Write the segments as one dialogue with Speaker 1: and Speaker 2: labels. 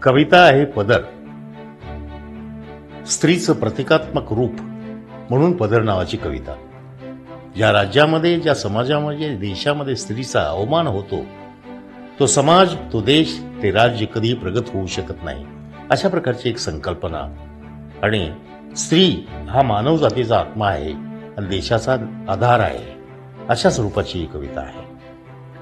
Speaker 1: कविता आहे पदर. स्त्रीचं प्रतिकात्मक रूप म्हणून पदर नावाची कविता. ज्या राज्यामध्ये, ज्या समाजामध्ये, देशामध्ये स्त्रीचा अवमान होतो, तो समाज, तो देश, ते राज्य कधी प्रगत होऊ शकत नाही. अशा प्रकारची एक संकल्पना. आणि स्त्री हा मानव जातीचा आत्मा आहे आणि देशाचा आधार आहे, अशा स्वरूपाची ही कविता आहे.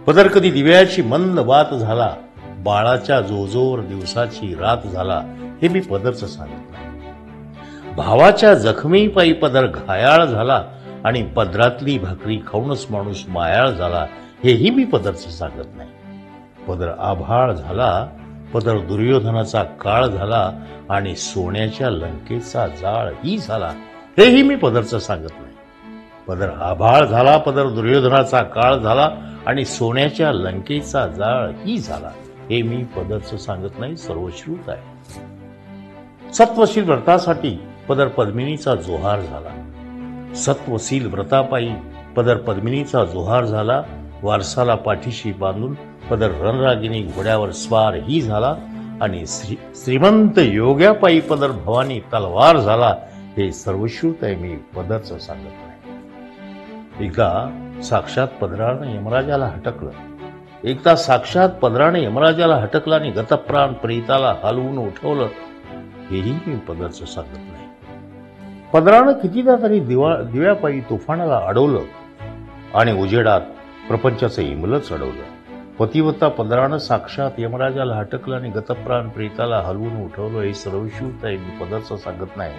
Speaker 1: पदर कधी दिव्याची मंद वात झाला, बाळाच्या जोजोवर दिवसाची रात झाला, हे मी पदरचं सांगत नाही. भावाच्या जखमी पायी पदर घायाळ झाला आणि पदरातली भाकरी खाऊनच माणूस मायाळ झाला, हेही मी पदरचं सांगत नाही. पदर आभाळ झाला, पदर दुर्योधनाचा काळ झाला आणि सोन्याच्या लंकेचा जाळही झाला, हेही मी पदरचं सांगत नाही. पदर आभाळ झाला, पदर दुर्योधनाचा काळ झाला आणि सोन्याच्या लंकेचा जाळही झाला, हे मी पदरचं सांगत नाही. सर्वश्रुत आहे. सत्वशील व्रतासाठी पदर पद्मिनीचा जोहार झाला. सत्वशील व्रतापायी पदर पद्मिनीचा जोहार झाला. वारसाला पाठीशी बांधून पदर रणरागिनी घोड्यावर स्वार ही झाला आणि श्रीमंत योग्यापायी पदर भवानी तलवार झाला, हे सर्वश्रुत आहे. मी पदरचं सांगत नाही. एकदा साक्षात पदरानं यमराजाला हटकलं. एकदा साक्षात पदरानं यमराजाला हटकलं आणि गतप्राण प्रेताला हलवून उठवलं, हेही मी पदरचं सांगत नाही. पदरानं कितीदा तरी दिव्यापायी तुफानाला अडवलं आणि उजेडात प्रपंचाचं इमलच अडवलं. पतिव्रता पदरानं साक्षात यमराजाला हटकलं आणि गतप्राण प्रेताला हलवून उठवलं, हे सर्वश्रुत आहे. मी पदरचं सांगत नाही.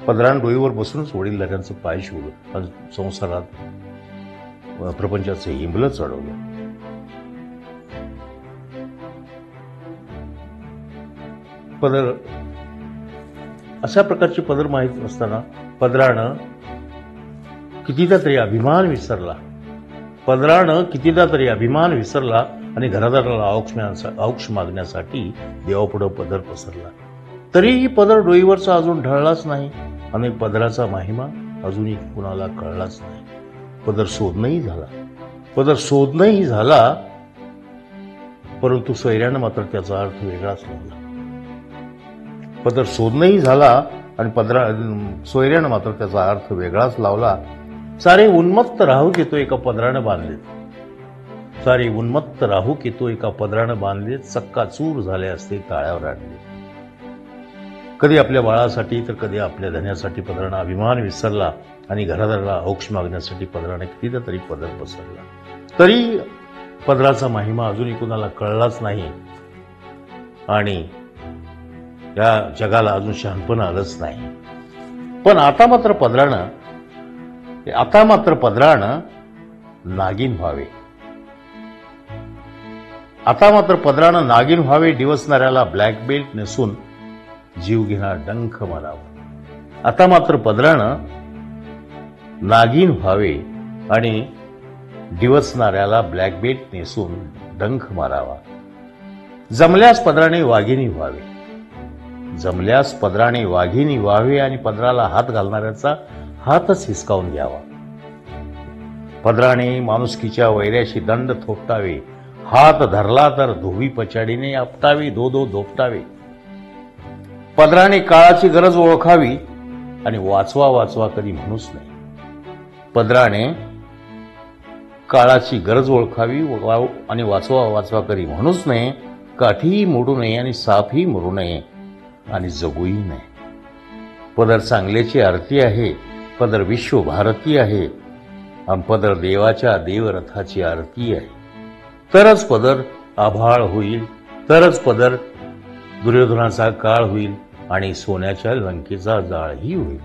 Speaker 1: पदरानं डोईवर बसूनच वडीलधाऱ्यांचं पाय शिवलं आणि संसारात प्रपंचाचं हिंबलच अडवलं. पदर अशा प्रकारची पदर माहीत असताना पदरानं कितीदा तरी अभिमान विसरला. पदरानं कितीदा तरी अभिमान विसरला आणि घरादाराला औक्ष मागण्यासाठी देवापुढं पदर पसरला. तरीही पदर डोईवरचा अजून ढळलाच नाही आणि पदराचा महिमा अजूनही कुणाला कळलाच नाही. पदर शोधणंही झाला, परंतु सोयऱ्यानं मात्र त्याचा अर्थ वेगळाच लावला. पदर शोधणंही झाला आणि सोयऱ्यानं मात्र त्याचा अर्थ वेगळाच लावला. सारे उन्मत्त राहू की तो एका पदरानं बांधलेत. सारे उन्मत्त राहू की तो एका पदरानं बांधलेत, चक्काचूर झाले असते ताळ्यावर आणले. कधी आपल्या बाळासाठी तर कधी आपल्या धन्यासाठी पदरानं अभिमान विसरला आणि घरादाराला औक्ष मागण्यासाठी पदराने कितीदा तरी पदर पसरला. तरी पदराचा महिमा अजूनही कुणाला कळलाच नाही आणि या जगाला अजून शहाणपण आलंच नाही. पण आता मात्र पदरानं नागिन व्हावे. आता मात्र पदरानं नागिन व्हावे, डिवसणाऱ्याला ब्लॅक बेल्ट नेसून जीव घेणार डंख मारावा. आता मात्र पदरानं नागिन व्हावे आणि डिवसणाऱ्याला ब्लॅक बेल्ट नेसून डंख मारावा. जमल्यास पदराने वाघिणी व्हावे. जमल्यास पदराने वाघिणी व्हावे आणि पदराला हात घालणाऱ्याचा हातच हिसकावून घ्यावा. पदराने माणुसकीच्या वैऱ्याशी दंड थोपटावे. हात धरला तर धोवी पछाडीने आपटावे, दो दोपटावे. पदराने काळाची गरज ओळखावी आणि वाचवा कधी म्हणूच नाही. पदराने काळाची गरज ओळखावी आणि वाचवा कधी म्हणूच नये. काठीही मोडू नये आणि सापही मरू नये आणि जगूही नये. पदर चांगल्याची आरती आहे. पदर विश्व भारती आहे आणि पदर देवाच्या देवरथाची आरती आहे. तरच पदर आभाळ होईल, तरच पदर दुर्योधनाचा काळ होईल आणि सोन्याच्या लंकेचा जाळही होईल.